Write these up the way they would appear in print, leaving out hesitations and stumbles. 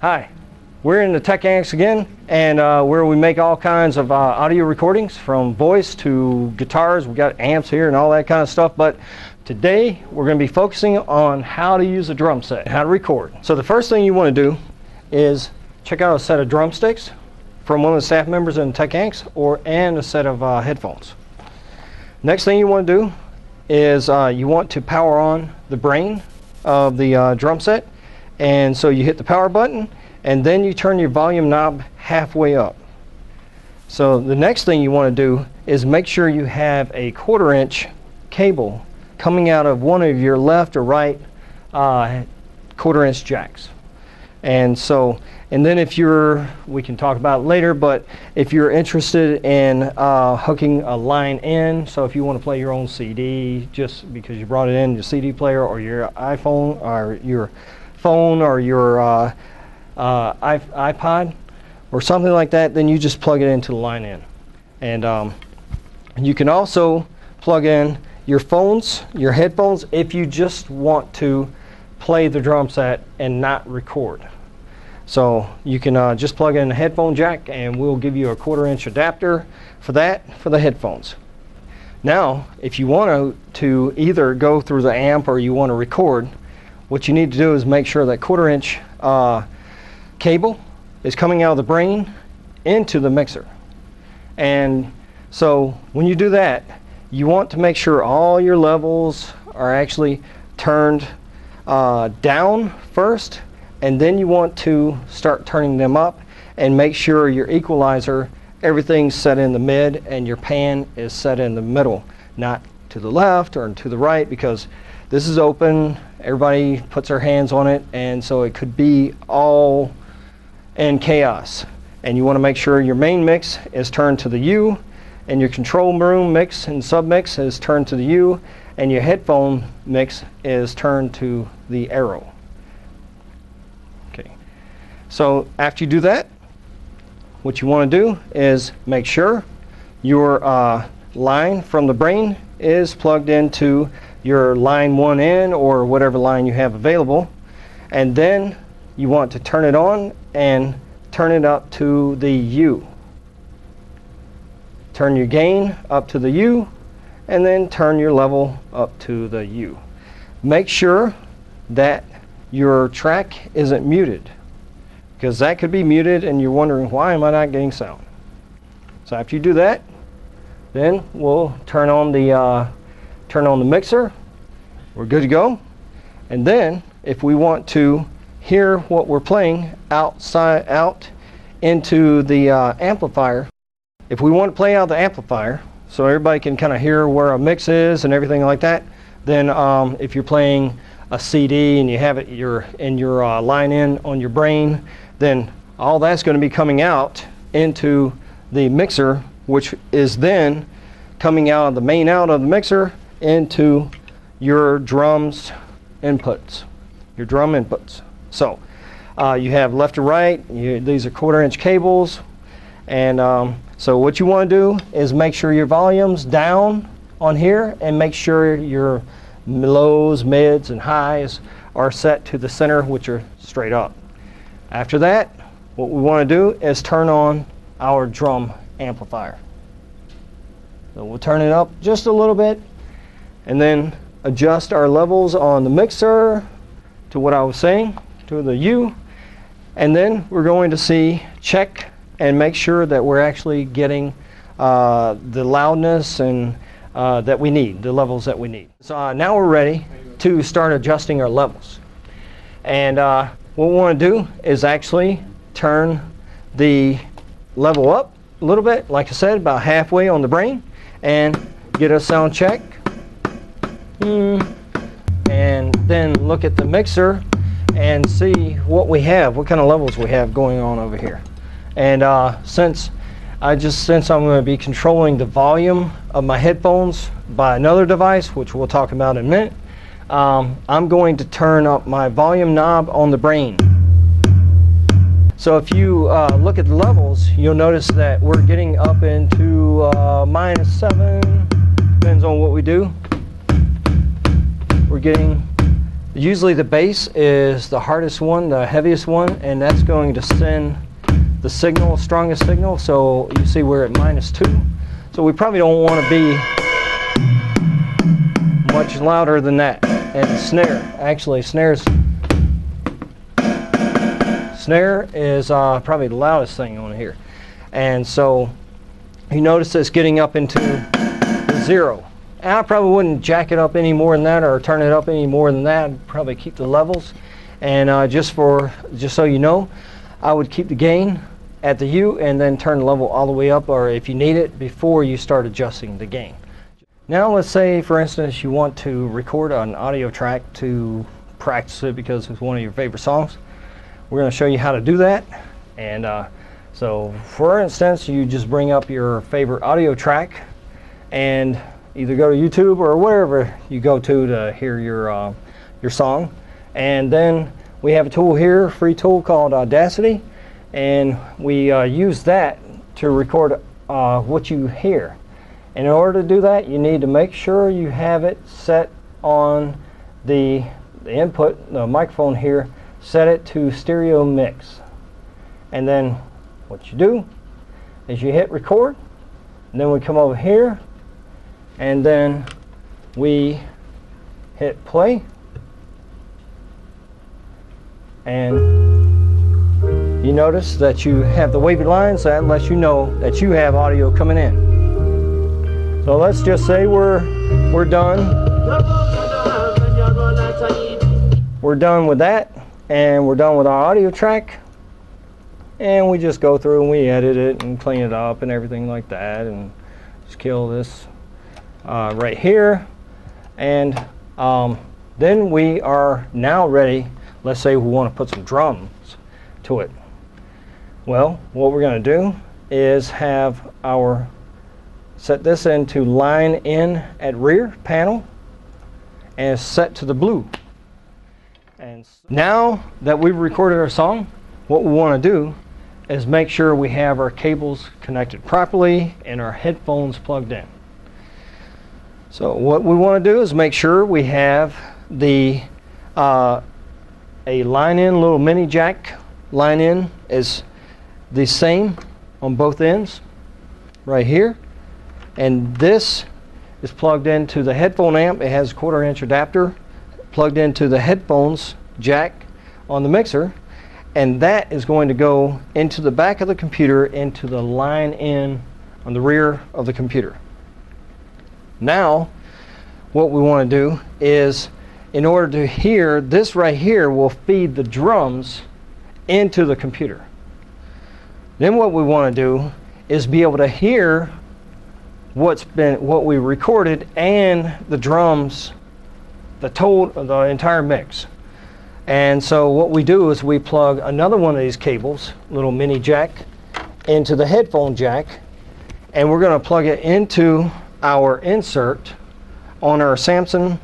Hi, we're in the Tech Annex again, and where we make all kinds of audio recordings, from voice to guitars. We got amps here and all that kind of stuff, but today we're going to be focusing on how to use a drum set, how to record. So the first thing you want to do is check out a set of drumsticks from one of the staff members in the Tech Annex, and a set of headphones. Next thing you want to do is you want to power on the brain of the drum set. And so you hit the power button, and then you turn your volume knob halfway up. So the next thing you want to do is make sure you have a 1/4 inch cable coming out of one of your left or right 1/4 inch jacks. And then if you're, we can talk about it later, but if you're interested in hooking a line in, so if you want to play your own CD just because you brought it in your CD player, or your iPhone, or your phone, or your iPod or something like that, then you just plug it into the line in. And you can also plug in your phones, your headphones, if you just want to play the drum set and not record. So you can just plug in a headphone jack, and we'll give you a 1/4 inch adapter for that, for the headphones. Now if you want to either go through the amp or you want to record, what you need to do is make sure that 1/4 inch cable is coming out of the brain into the mixer. And so when you do that, you want to make sure all your levels are actually turned down first, and then you want to start turning them up, and make sure your equalizer, everything's set in the mid, and your pan is set in the middle, not to the left or to the right, because this is open, everybody puts their hands on it, and so it could be all in chaos. And you want to make sure your main mix is turned to the U, and your control room mix and submix is turned to the U, and your headphone mix is turned to the arrow. Okay. So after you do that, what you want to do is make sure your line from the brain is plugged into your line 1 in, or whatever line you have available, and then you want to turn it on and turn it up to the U. Turn your gain up to the U, and then turn your level up to the U. Make sure that your track isn't muted, because that could be muted and you're wondering, why am I not getting sound? So after you do that, then we'll turn on the mixer. We're good to go. And then if we want to hear what we're playing out into the amplifier, if we want to play out the amplifier so everybody can kind of hear where a mix is and everything like that, then if you're playing a CD and you have it in your line in on your brain, then all that's going to be coming out into the mixer, which is then coming out of the main out of the mixer into your drums inputs, your drum inputs. So you have left to right, these are 1/4 inch cables, and so what you want to do is make sure your volume's down on here, and make sure your lows, mids, and highs are set to the center, which are straight up. After that, what we want to do is turn on our drum amplifier. So we'll turn it up just a little bit, and then adjust our levels on the mixer to what I was saying, to the U, and then we're going to check and make sure that we're actually getting the loudness and that we need, the levels that we need. So now we're ready to start adjusting our levels. And what we want to do is actually turn the level up a little bit, like I said, about halfway on the brain, and get a sound check. And then look at the mixer and see what we have, what kind of levels we have going on over here. And since I'm going to be controlling the volume of my headphones by another device, which we'll talk about in a minute, I'm going to turn up my volume knob on the brain. So if you look at the levels, you'll notice that we're getting up into -7, depends on what we do. We're getting Usually the bass is the hardest one, the heaviest one, and that's going to send the signal, strongest signal. So you see we're at -2. So we probably don't want to be much louder than that. And the snare, actually snare is probably the loudest thing on here. And so you notice it's getting up into the 0. And I probably wouldn't jack it up any more than that or turn it up any more than that. I'd probably keep the levels. And just so you know, I would keep the gain at the U and then turn the level all the way up, or if you need it, before you start adjusting the gain. Now let's say, for instance, you want to record an audio track to practice it because it's one of your favorite songs. We're going to show you how to do that. And so for instance, you just bring up your favorite audio track and either go to YouTube or wherever you go to hear your song. And then we have a tool here, free tool called Audacity, and we use that to record what you hear. And in order to do that, you need to make sure you have it set on the input, the microphone here, set it to stereo mix. And then what you do is you hit record, and then we come over here, and then we hit play, and you notice that you have the wavy lines. That lets you know that you have audio coming in. So let's just say we're done. We're done with that, and we're done with our audio track. And we just go through and we edit it and clean it up and everything like that, and just kill this right here. And then we are now ready. Let's say we want to put some drums to it. Well, what we're going to do is set this into line in at rear panel, and it's set to the blue. And now that we've recorded our song, what we want to do is make sure we have our cables connected properly and our headphones plugged in. So what we want to do is make sure we have a line in, little mini jack line in is the same on both ends right here, and this is plugged into the headphone amp. It has a 1/4 inch adapter plugged into the headphones jack on the mixer, and that is going to go into the back of the computer, into the line in on the rear of the computer. Now what we want to do is, in order to hear this right here, will feed the drums into the computer. Then what we want to do is be able to hear what we recorded and the drums, the entire mix. And so what we do is we plug another one of these cables, little mini jack, into the headphone jack, and we're going to plug it into our insert on our Samsung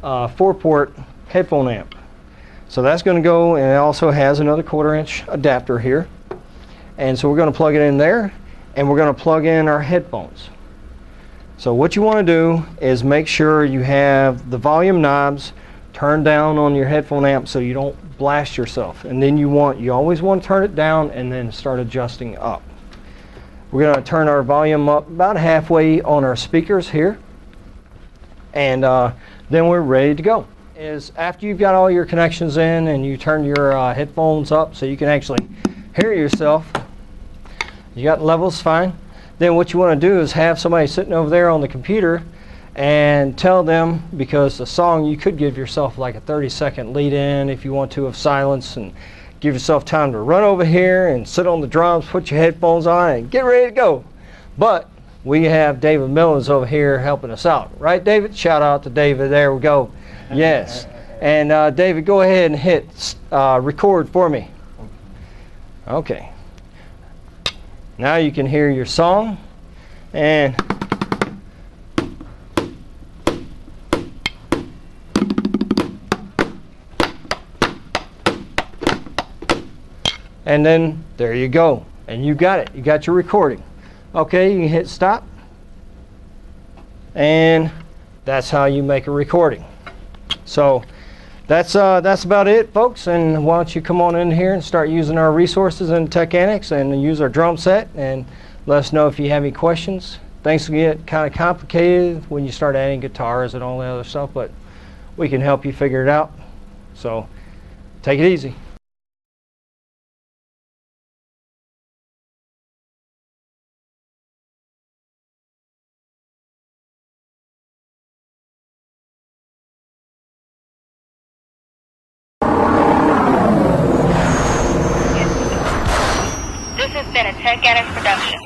4-port headphone amp. So that's going to go, and it also has another 1/4 inch adapter here. And so we're going to plug it in there, and we're going to plug in our headphones. So what you want to do is make sure you have the volume knobs turned down on your headphone amp so you don't blast yourself. And then you always want to turn it down and then start adjusting up. We're going to turn our volume up about halfway on our speakers here, and then we're ready to go. After you've got all your connections in and you turn your headphones up so you can actually hear yourself, you got levels fine, then what you want to do is have somebody sitting over there on the computer and tell them, because the song, you could give yourself like a 30-second lead in if you want to, of silence, and give yourself time to run over here and sit on the drums, put your headphones on, and get ready to go. But we have David Millens over here helping us out. Right, David? Shout out to David. There we go. Yes. And David, go ahead and hit record for me. Okay. Now you can hear your song, and then there you go, and you got it. You got your recording. Okay, you can hit stop, and that's how you make a recording. So that's about it, folks. And why don't you come on in here and start using our resources in Tech Annex and use our drum set, and let us know if you have any questions. Things can get kind of complicated when you start adding guitars and all that other stuff, but we can help you figure it out. So take it easy. This has been a Tech Annex production.